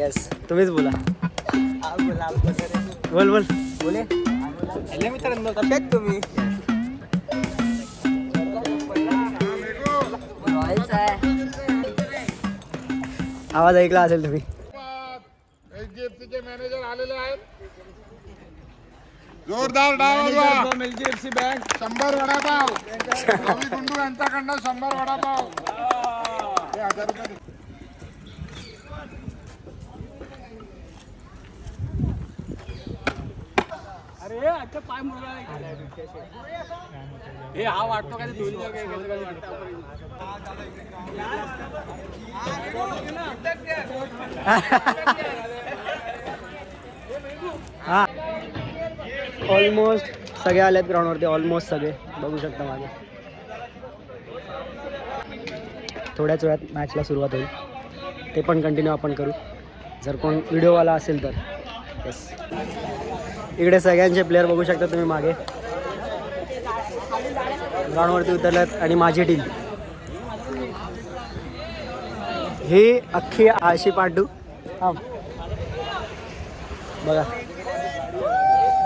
Yes तुम्हीच बोला. बोल बोल बोले. मित्रांनो कसे आहेत तुम्ही? आवाज ऐकला असेल तुम्ही. HDFC चे मॅनेजर आलेले आहेत. जोरदार डाव. HDFC bank 100 vada pav. रवी गुंडू यांच्याकडनं 100 वडापाव. हे 1000 रुपये. अरे अच्छा पाय मुरला हे हा वाटतो का दोन हा ऑलमोस्ट सगळे आलेत ग्राउंडवरती. ऑलमोस्ट सगळे बघू शकता मागे. थोड्याच वेळात मॅचला सुरुवात होईल. ते पण कंटिन्यू आपण करू जर कोण व्हिडिओवाला असेल तर. येस इकडे सगळ्यांचे प्लेयर बघू शकता तुम्ही मागे ग्राउंडवरती उतरल्यात. आणि माझी टीम ही अख्खी आळशी पांडू. बघा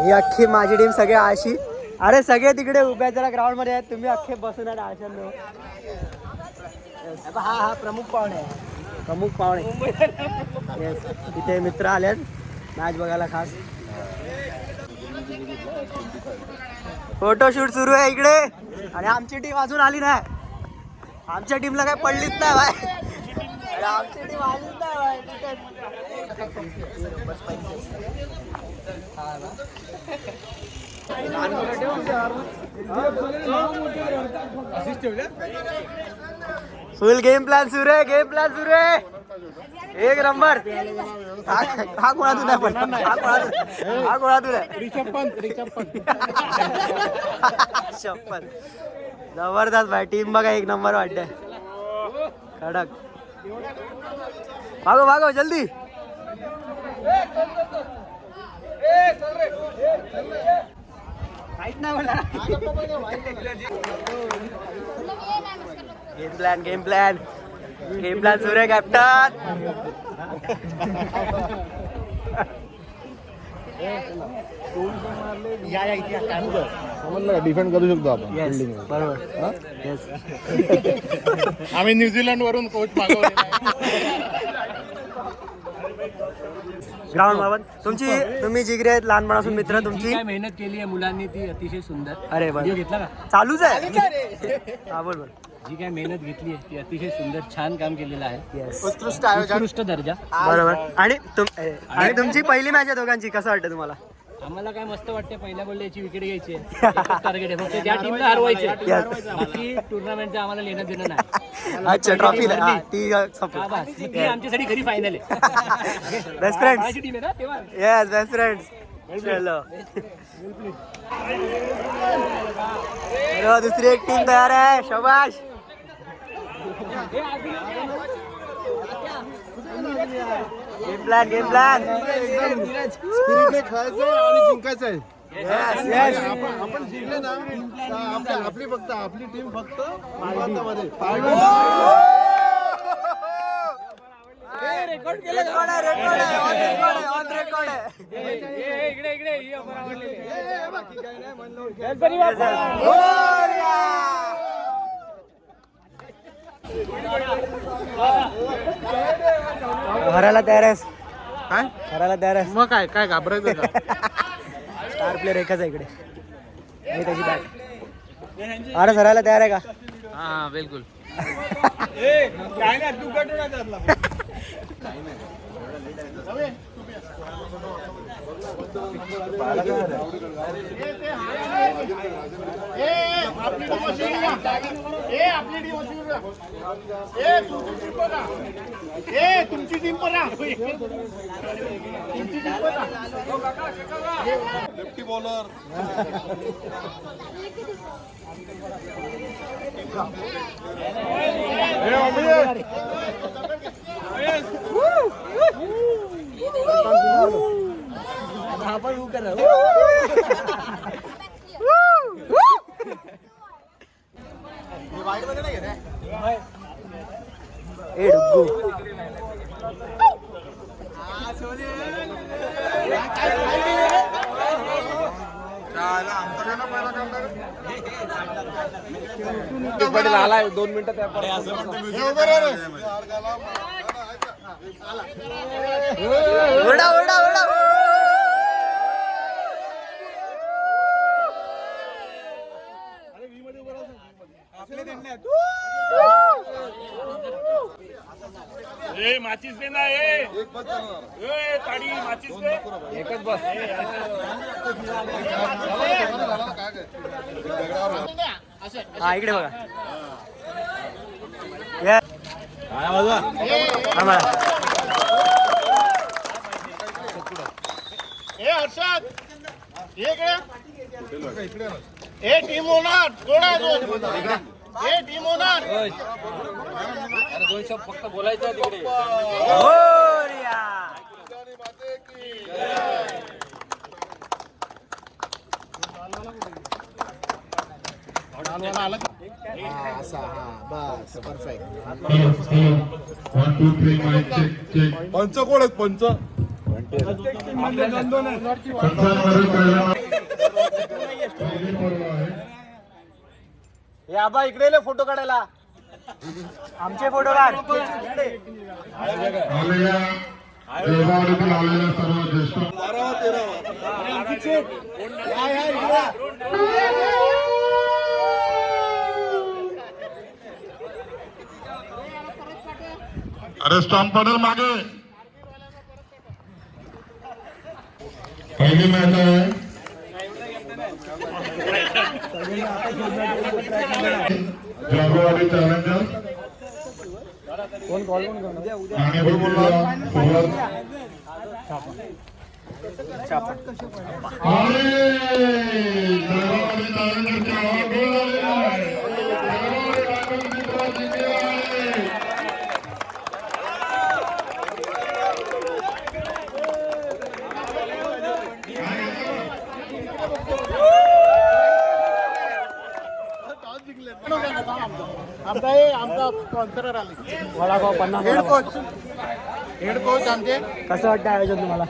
ही अख्खी माझी टीम सगळे आळशी. अरे सगळे तिकडे उभ्या जरा ग्राउंडमध्ये आहेत. तुम्ही अख्खे बसून आहेत आळशांनो. हा प्रमुख पाहुणे आहे. प्रमुख पाहुणे येस. इथे मित्र आलेत मॅच बघायला खास. फोटोशूट सुरू आहे इकडे. आणि आमची टीम अजून आली नाही. आमच्या टीमला काय पडलीच नाही बाय. आमची टीम आलीच नाही फुल गेम प्लॅन सुरू आहे. गेम प्लॅन सुरू आहे. एक नंबर. हा कोणातून नाही पण हा कोणातून आहे. शपथ जबरदस्त भाई. टीम बघा एक नंबर वाटते. कडक. भागो भागो जल्दी. काहीच नाही मला. Game plan game plan game plan सुरू आहे कॅप्टन. डिफेंड करू शकतो आपण. बरोबर. येस आम्ही न्यूझीलंड वरून कोच मागवले. ग्राउंड बाबत तुम्ही जिगरी आहेत लहानपणापासून मित्र. तुमची काय मेहनत केली आहे मुलांनी ती अतिशय सुंदर. अरे बरं घेतला का? चालूच आहे. हा बोल बोल. जी काय मेहनत घेतली आहे ती अतिशय सुंदर छान काम केलेलं आहे. येस उत्कृष्ट दर्जा. बरोबर. आणि तुमची पहिली मॅच आहे दोघांची. कसं वाटतं तुम्हाला? आम्हाला काय मस्त वाटते. पहिल्या बॉलला याची विकेट घ्यायची आहे. टार्गेट आहे फक्त ज्या टीमला हरवायचे. बाकी टुर्नामेंटच्या आम्हाला लेणं देणं नाही. अच्छा ट्रॉफी ती हा बस. मग ती आमच्यासाठी घरी फायनल आहे. Best friends. माझी टीम आहे ना तेव्हा. Yes best friends. चलो दुसरी एक टीम तयार आहे. शाबाश. Game plan game plan. स्पिरिटने खेळायचं आणि जिंकायचं आहे. आपण जिंकले ना आपली टीम फक्त भारतामध्ये. रेकॉर्ड हरायला तयार आहेस? काय हरायला तयार आहेस? मग काय घाबरायचं का? स्टार प्लेअर एकच आहे इकडे. आणि त्याची बॅट. अरे हरायला तयार आहे का? हा बिलकुल. काय नाही तू कटून तुमची टीम पण लेफ्टी बॉलर. ए डुग्गू आलाय 2 मिनिटं त्या ओरडा ओरडा ओरडा माचीस दे ना ताडी माचीस दे एकच बस हा इकडे बघा या आम्हाला ए हर्षद ए टीम ओनर कोण आहे तो ए टीम ओनर अरे 2 शब्द फक्त बोलायचं तिकडे मोरया. पंच कोण आहेत पंच हे आबा इकडे ले फोटो काढायला आमचे फोटो काढ अरे स्टॉम्प पडेल मागे पहिली मॅच आहे जागोवाडी चॅलेंजर आणि वडापाव 50 हेड कोच आमचे कसं वाटतं आयोजन तुम्हाला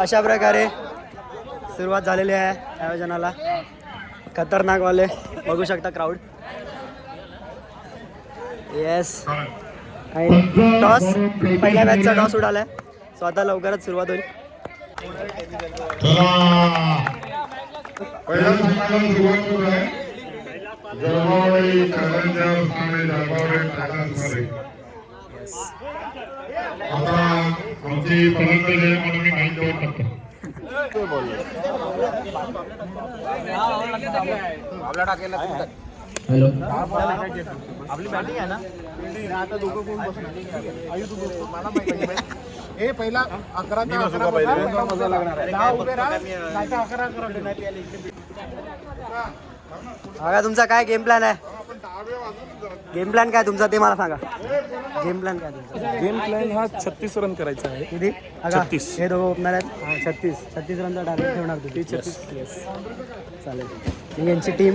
अशा प्रकारे सुरुवात झालेली आहे आयोजनाला खतरनाक वाले बघू शकता क्राऊड येस आणि टॉस पहिल्या मॅचचा टॉस उडालाय सो आता लवकरच सुरुवात होईल पहिल्या संघाला सुरुवात होत आहे जळगाववाडी चॅलेंजर्स आणि जळगाववाडी टायटन्समध्ये आता आमची फलंदाजी आहे म्हणून मी माहिती देऊ शकतो आपली बॅटिंग आहे ना आता दोघं कोण बसणार आयु तू बसतो मला माहिती हे पहिला 11 ते 11 मजा लागणार आहे 10 उभे राहा नाही तर 11 नाही बघा तुमचा काय गेम प्लॅन आहे गेम प्लॅन काय तुमचा ते मला सांगा गेम प्लॅन काय तुमचा गेम प्लॅन हा 36 रन करायचा आहे किती 36 हे दोघं ओपनर आहेत हां 36 रनचा टार्गेट ठेवणार तू 36 येस चालेल ही यांची टीम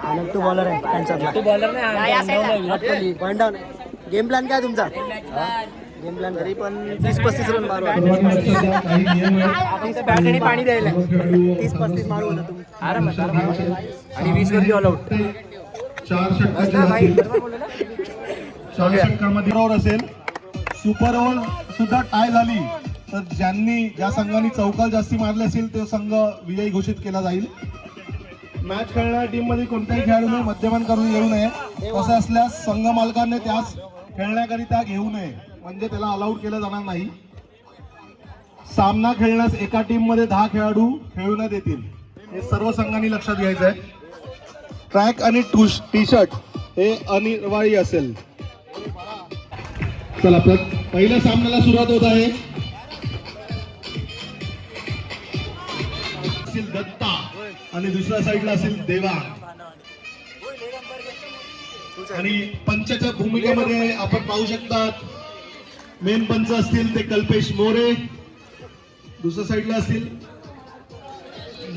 आणि तू बॉलर आहे त्यांच्यातला तू बॉलर नाही पॉईंट डाऊन गेम प्लॅन काय तुमचा गेम प्लॅन तरी पण 30-35 रन मारू बॅट आणि पाणी द्यायला 30-35 मारू होता तुम्ही आरामात आणि 20 वरती ऑल आउट 4 षटकामध्ये असेल सुपर ओव्हर सुद्धा टाय झाली तर ज्या संघांनी चौकार जास्ती मारले असेल तो संघ विजयी घोषित केला जाईल मॅच खेळणाऱ्या टीम मध्ये कोणत्याही खेळाडूने मद्यपान करून येऊ नये असं असल्यास संघ मालकाने त्यास खेळण्याकरिता घेऊ नये म्हणजे त्याला अलाउड केलं जाणार नाही सामना खेळण्यास एका टीम मध्ये 10 खेळाडू खेळण्यात येतील हे सर्व संघांनी लक्षात घ्यायचं आहे ट्रॅक आणि टी शर्ट हे अनिवार्य असेल चला पहिल्या सामन्याला सुरुवात होत आहे दत्ता आणि दुसऱ्या साईडला असेल देवा आणि पंचाच्या भूमिकेमध्ये आपण पाहू शकतात मेन पंच असतील ते कल्पेश मोरे दुसऱ्या साईडला असतील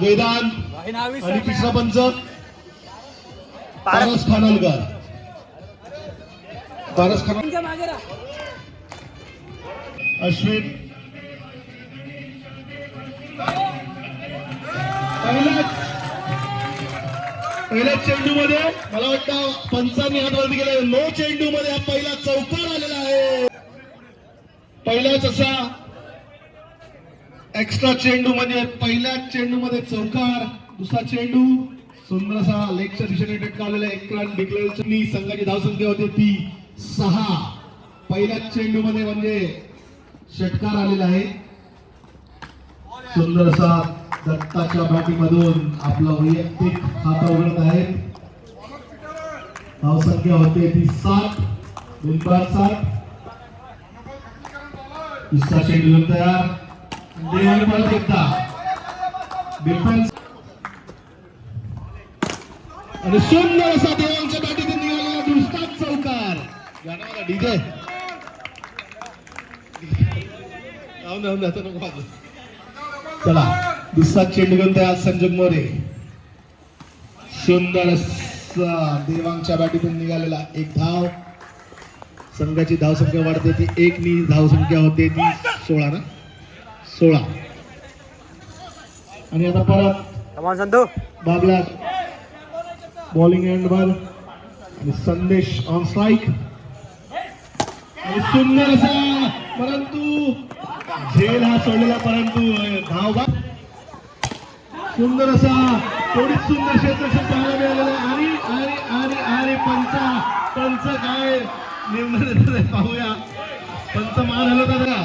वेदांत आणि तिसरा पंच पारस खानोलकर. पारस खानोलकर, अश्विन. पहिल्या चेंडू मध्ये मला वाटतं पंचांनी हात वरती केले. नो चेंडू मध्ये हा पहिला चौकार आलेला आहे. पहिलाच असा एक्स्ट्रा चेंडू म्हणजे पहिल्या चेंडू मध्ये चौकार. दुसरा चेंडू सुंदर असा लेगच्या दिशेने टटकावलेला एक रन डिक्लेअर. संघाची धावसंख्या होती ती 6. पहिल्या चेंडू मध्ये म्हणजे षटकार आलेला आहे. सुंदर असा दत्ताच्या बॅटिंगमधून आपला वैयक्तिक खाता उघडत आहे. धावसंख्या होते ती 7. 7. दुसरा चेंडू तयार. देवाने परत एकदा डिफेन्स आणि सुंदर असा देवांच्या बॅटीतून निघालेला दुसरा चौकार. गाणं डीजे चला. दुसरा चेंडू घेऊन तयार संजोग मोरे. सुंदर असा देवांच्या बॅटीतून निघालेला एक धाव. संघाची धावसंख्या वाढते ती 1 नी. धावसंख्या होते ती 16 ना. 16. आणि आता परत संधू बाबला बॉलिंग एंड वर आणि संदेश ऑन स्ट्राईक. आणि सुंदर असा परंतु झेल हा सोडलेला परंतु धाव बा. सुंदर असा थोडीच सुंदर क्षेत्रक्षण पाहायला मिळालेलं. आणि पंच काय निर्णय देतात पाहूया. पंच मान हलवता जरा.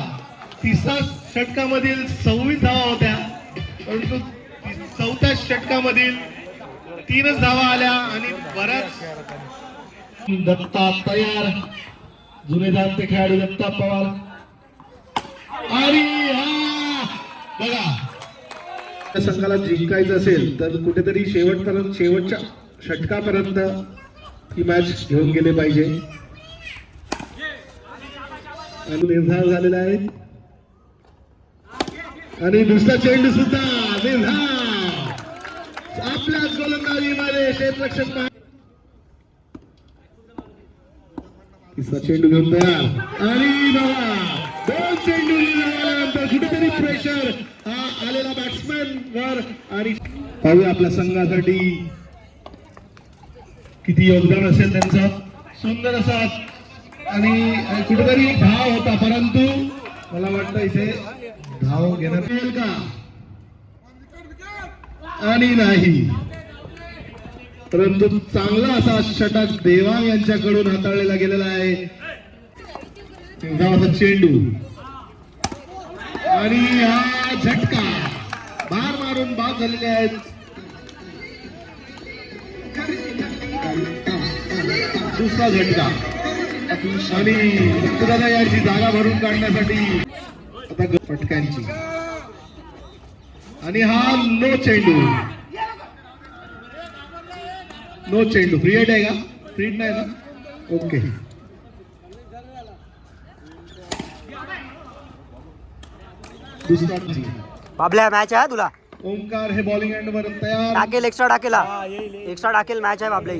तिसऱ्या षटकामधील 26 धावा होत्या परंतु 4थ्या षटकामधील 3च धावा आल्या. आणि बऱ्याच दत्ता तयार. जुने जाणते खेळाडू दत्ता पवार. आणि बघा संघाला जिंकायचं असेल तर कुठेतरी शेवटच्या षटकापर्यंत ही मॅच घेऊन गेले पाहिजे. आणि निर्धार झालेला आहे. आणि दुसरा चेंडू सुद्धा निर्धार. आपल्याच गोलंदाजीमध्ये क्षेत्ररक्षक. तिसरा चेंडू घेऊन तयार. आणि बघा 2 चेंडू झाल्यानंतर कुठेतरी प्रेशर हा आलेला बॅट्समॅन वर. आणि पाहूया आपल्या संघासाठी किती योगदान असेल त्यांचं. सुंदर असा आणि कुठेतरी धाव होता परंतु मला वाटतं इथे धाव घेणार येईल का. आणि नाही परंतु चांगला असा षटक देवा यांच्याकडून हाताळलेला गेलेला आहे. धावाचा चेंडू आणि हा झटका बार मारून बाद झालेले आहेत. दुसरा झटका आणि मुक्तदादा यांची जागा भरून काढण्यासाठी आता फटक्यांची. आणि हा नो चेंडू. नो चेंडू. फ्री हिट आहे का. फ्री हिट नाही ना. ओके. बाबल्या मॅच आहे तुला. ओंकार हे बॉलिंग एंड वर तयार. टाकेल एक्स्ट्रा टाकेल मॅच आहे बाबल्या.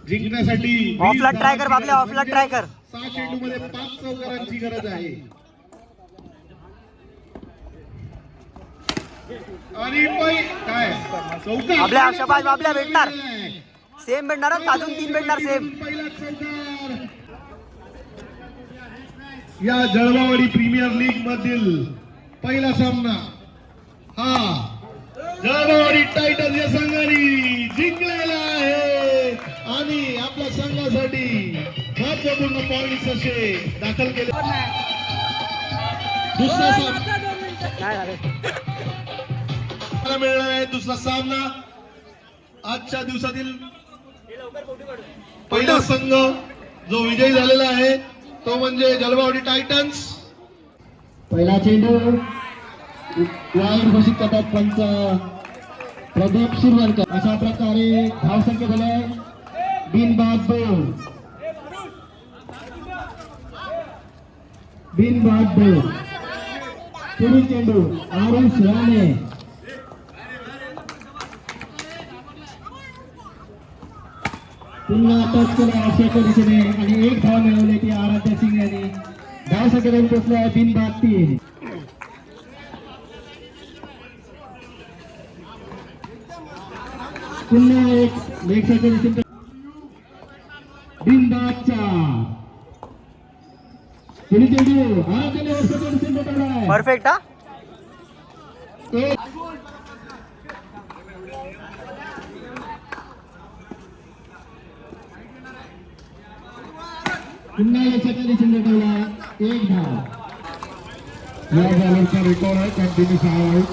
जिंकण्यासाठी ऑफला ट्राय कर बाबल्या. ऑफला ट्राय कर. 6 चेंडू मध्ये 5 चौकारांची गरज आहे. आणि काय चौकार बाबल्या शबाज. बाबल्या भेटणार. सेम भेटणार. अजून 3 भेटणार सेम. पहिला चौकार या जळगाववाडी प्रीमियर लीग मधील पहिला सामना हा जळगाववाडी टायटन्स या संघाने जिंकलेला आहे. आणि आपल्या संघासाठी महत्वपूर्ण पॉइंट्स असे दाखल केले. दुसरा सामना मिळणार आहे. दुसरा सामना आजच्या दिवसातील पहिला संघ जो विजयी झालेला आहे तो म्हणजे जळगाववाडी टायटन्स. पहिला चेंडू वाईट घोषित करतात पंच प्रदीप शिरवणकर. अशा प्रकारे धावसंख्या झाल्या बिनबाद 2. बिनबाद 2. पुढील चेंडू आरुष राणे. पुन्हा टच केला ऑफसाईडच्या दिशेने आणि एक धाव मिळवली ती आराध्या सिंग यांनी. धावसंख्या जाऊन पोहोचला बिनबाद 3. पुन्हा एक लेग साईडच्या दिशेने बिनबाद 4. पुढे चेंडू आराध्याने वर्षाच्या दिशेने पटवलाय. परफेक्ट हा. एक पुन्हा यशाच्या दिशेने पटवला. एक धाव. या बॉलरचा रेकॉर्ड आहे कंटिन्यू 6 आउट.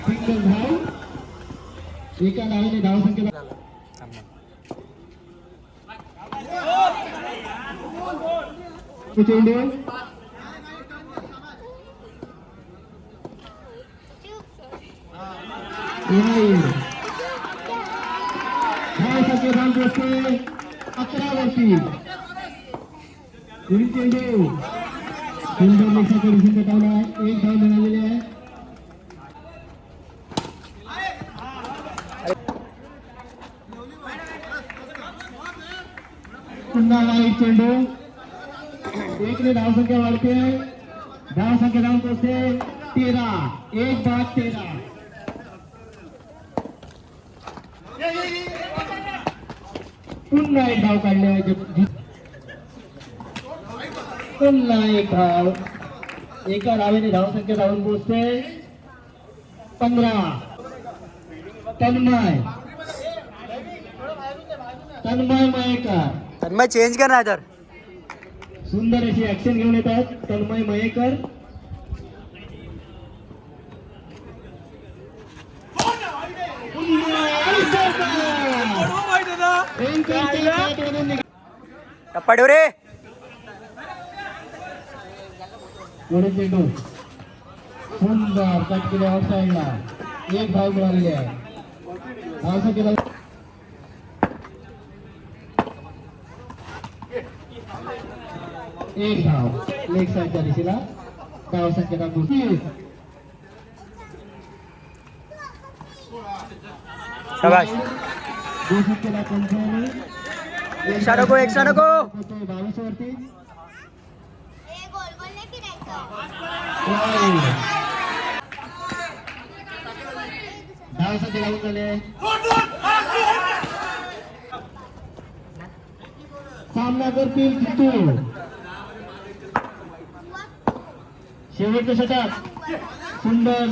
सिंगल धाव. एका धावेने धावसंख्येला चेंडू धावसंख्या धाव पोहोचते 11 वरती. पुढील चेंडू सुंदर लेखाच्या दिशेने पटवला. एक धाव मिळालेली आहे. पुन्हा एक चेंडू. एकने धावसंख्या वाढते. धावसंख्या धाव पोहोचते 13. एक बाद 13. पुन्हा एक धाव काढले आहे. पुन्हा एक धाव. एका धावेने धावसंख्या धावून पोहोचते 15. तन्मय मयेकर. तन्मय चेंज कर नाही तर. सुंदर अशी ऍक्शन घेऊन येतात तन्मय मयेकर. टप्पा ठेव रे. पुढे चेंडू सुंदर कट केले आउटसाईडला. एक धाव मिळालेली आहे. धावसंख्या एक धाव. लेग साईडच्या दिशेला धावसंख्या 30. शाबाश. धावसंख्येला 55. एक्स्ट्रा नको, एक्स्ट्रा नको. 22 वरती. धावसंख्या लागून झाले. सामना करतील जितू. शेवटच्या षटक सुंदर.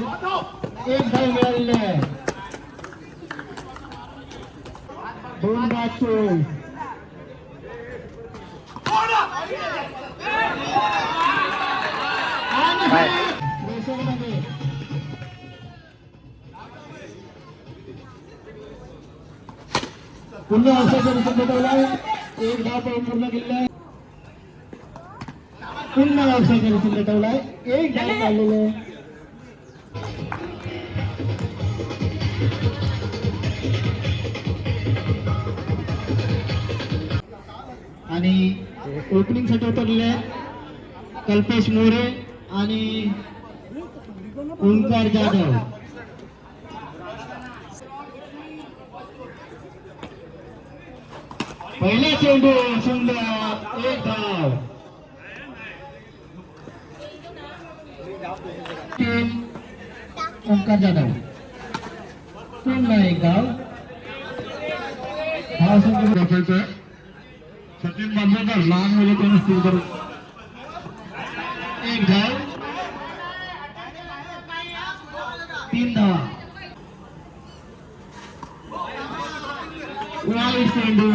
एक धाव मिळालेली आहे. 2 बाद 24. पुन्हा अवसर पटवला. एक धाव पूर्ण केलेला. पुन्हा अवसर पटवलाय. एक धाव काढलेले. आणि ओपनिंग साठी उतरलेले कल्पेश मोरे आणि ओंकार जाधव. पहिला चेंडू सुंदर. एक धाव. 3 ओंकार जाधव. पुन्हा एक धाव. धावसंख्या सचिन बांधवकर लहान मुले त्यांनी स्थिर करू. एक धाव. 3 धावा. वाईट चेंडू.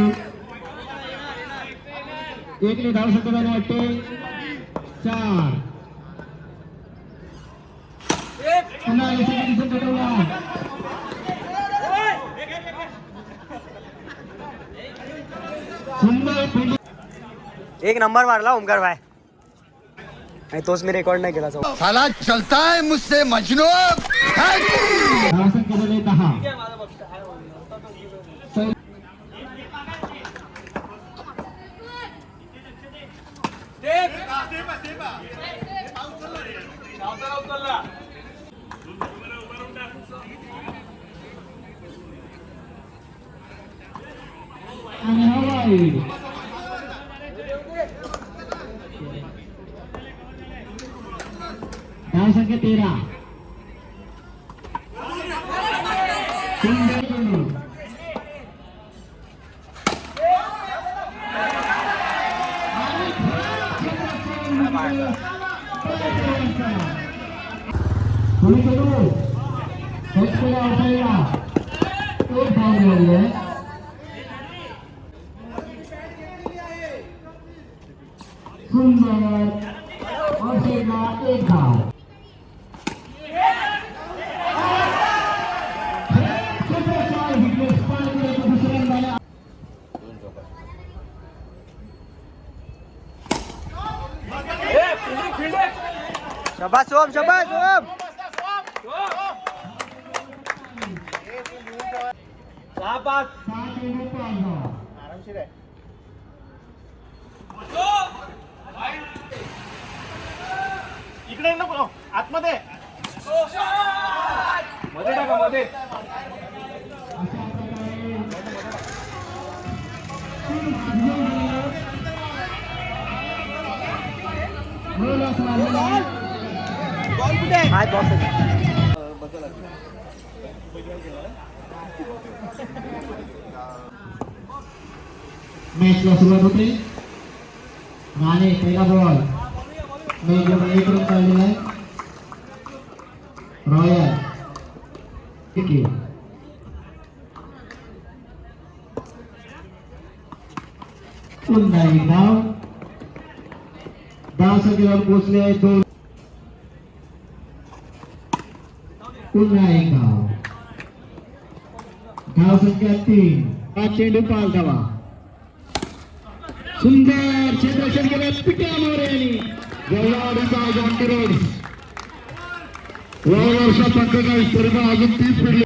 एकने धावसंख्या वाटते 4. पुन्हा पटवला. एक नंबर मारला ओमकार भाई. आणि तोच मी रेकॉर्ड नाही केला. साला चलता है मुझसे मजनू. धावसंख्या झाले 10. साइड धाव संख्या 13 सुंदर चेंडू पुढे चेंडू फक्त असायला तो धाव मिळाली आहे सुंदर असेला एक धाव शबास ओम, शबास ओम. आरामशीर आहे. इकडे नको आतमध्ये मध्ये टाका मध्ये. हाय बॉक्स. मॅचला सुरुवात होते राणे पहिला बॉल मॅच एक रन काढलेला आहे रॉयल ठीक आहे पुन्हा एक धाव धाव संख्येवर पोहोचले आहे 2 पुन्हा एक धाव धाव संख्या 3 हा चेंडू 5 धावा सुंदर क्षेत्ररक्षण केलं पिट्या मोरे यांनी जवळचा जॉन्टी रोड वर्षा 45 तरी अजून 30 पिढले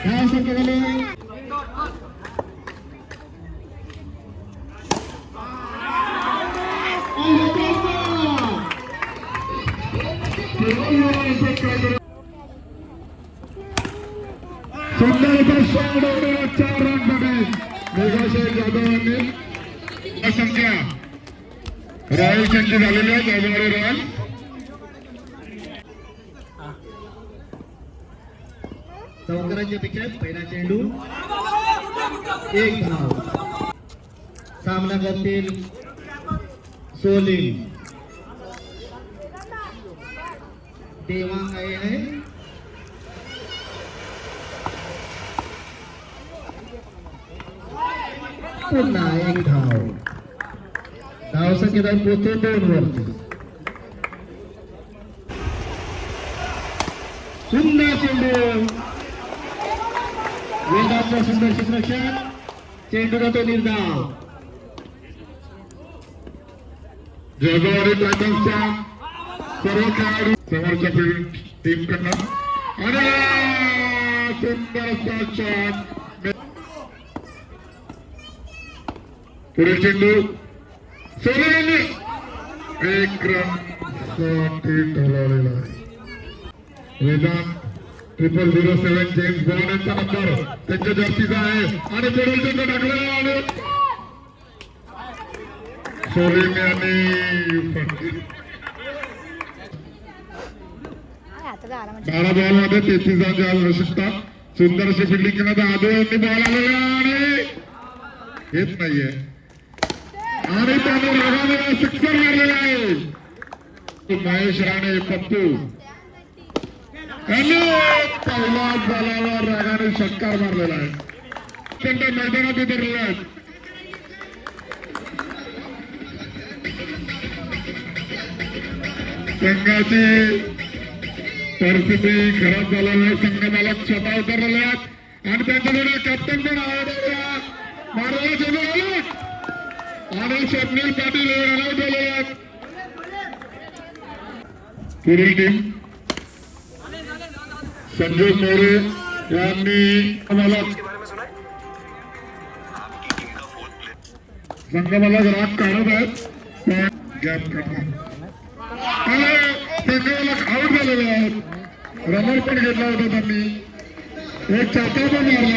काय शक्य झाले सुंदर शॉट 4 रनमध्ये मेघाशेख यादव यांनी संख्या रॉयल चेंडू झालेली आहे जानेवारी रॉयल चौकारांच्या पेक्षा पहिला चेंडू एक धाव सामना करतील सोलिन देवांग आहे पुन्हा एक धाव धाव संख्येदार पोहोचतो 2 वरती सुंदर चेंडू वेदांचा सुंदर क्षेत्ररक्षण चेंडू जातो निर्धाव जगवारी टायटन्सच्या सर्व खेळाडू समोरच्या टीम कडनं आणि सुंदर शॉट पुढे चेंडू सोलेने एक रन साठी ठरवलेला आहे वेदांत 0007 जेम्स बॉन्ड यांचा नंबर त्यांच्या जास्तीचा आहे आणि पुढील चेंडू टाकलेला आहे सोलेने आणि 12 बॉलमध्ये 33 रन आवश्यकता सुंदर अशी फिल्डिंग करण्याचा आदो यांनी बॉल आलेला आणि येत नाहीये आणि त्याने रागाने सिक्सर मारलेला आहे महेश राणे पप्पू यांनी पहिल्या बॉलावर रागाने षटकार मारलेला आहे त्यांच्या मैदानात उतरलेला आहे संघाची परिस्थिती खराब झाल्यामुळे संघ मला स्वतः उतरलेले आहेत आणि त्यांच्याकडे कॅप्टन पण मारायला चेंडू आले आणि स्वप्नील पाटील हे रनआउट झालेले आहेत पुढील टीम संजय मोरे यांनी मला संघ मला राग काढत आहेत पण गॅप काढतात आणि संघाला आउट झालेले आहेत. रनर पण घेतला होता त्यांनी. एक चाका पण मारला.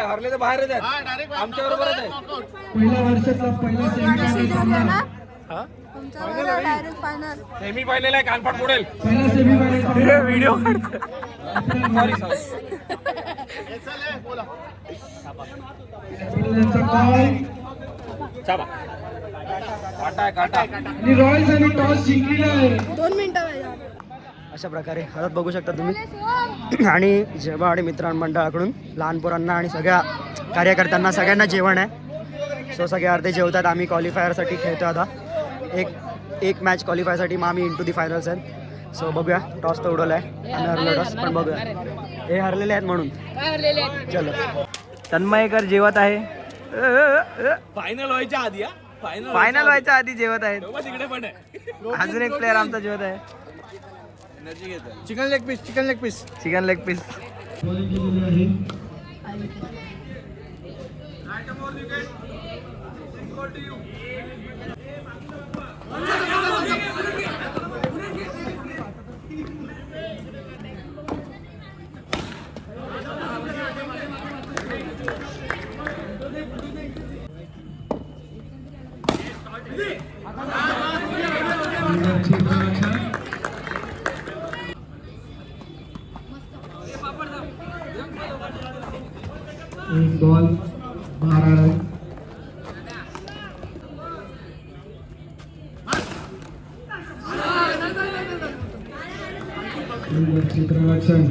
हरले तर बाहेरच आहेत आमच्या बरोबरच आहे. पहिल्या वर्षाचा पहिला सेमी फायनल आहे कानपाट मोडेल व्हिडिओ सॉरी सॉरी चाबा काटा आहे काटा रॉयल्सने टॉस जिंकलेला आहे. 2 मिनिटं अशा प्रकारे हळद बघू शकता तुम्ही. आणि जेव्हा आणि मित्रमंडळाकडून लहान पोरांना आणि सगळ्या कार्यकर्त्यांना सगळ्यांना जेवण आहे. सो सगळे अर्धे जेवतात. आम्ही क्वालिफायरसाठी खेळतो आता. एक मॅच क्वालिफायरसाठी मग आम्ही इंटू दी फायनल्स आहेत. सो बघूया. टॉस तर उडवला आहे आणि हरलो टॉस पण बघूया. हे हरलेले आहेत म्हणून चलो. तन्मयकर जेवत आहे. फायनल व्हायच्या आधी फायनल व्हायच्या आधी जेवत आहेत. तिकडे पण आहे अजून एक प्लेअर आमचा जेवत आहे. Chicken leg piece chicken leg piece chicken leg piece. एक बॉल 12 रन. क्षेत्ररक्षण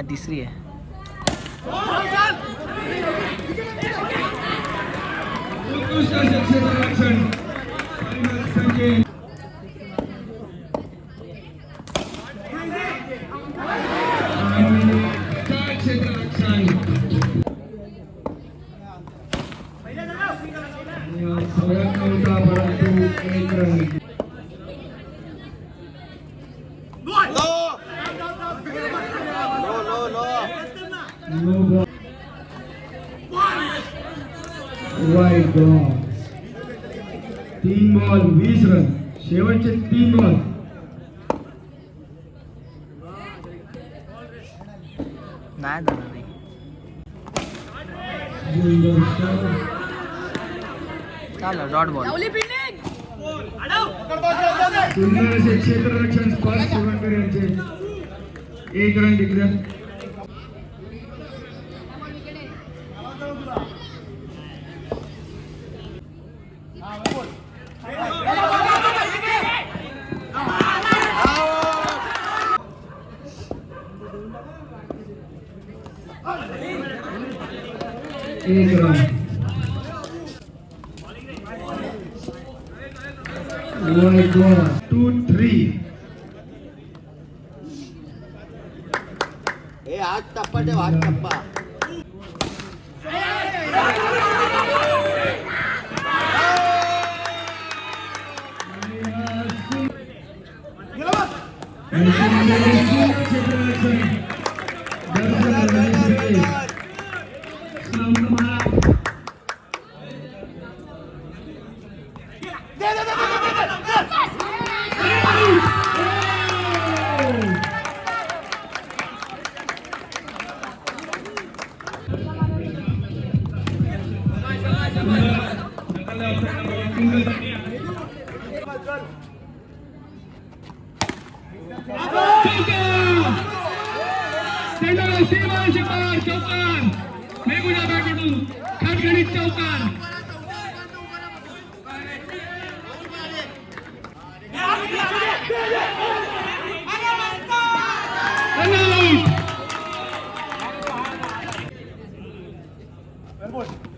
तिसरी आहे. क्षेत्ररक्षण क्षेत्ररक्षण सगळ्यात नव्हता परंतु एक run. No ball. Wide ball. 3 ball 20 run. शेवटचे 3 बॉल. नाही झालं नाही. चालेल डॉट बॉल. सुंदर असे क्षेत्ररक्षण स्पर्श शिवणकर यांचे 1 रन डिक्लेअर. एक रन. Wide ball 2-3. Good.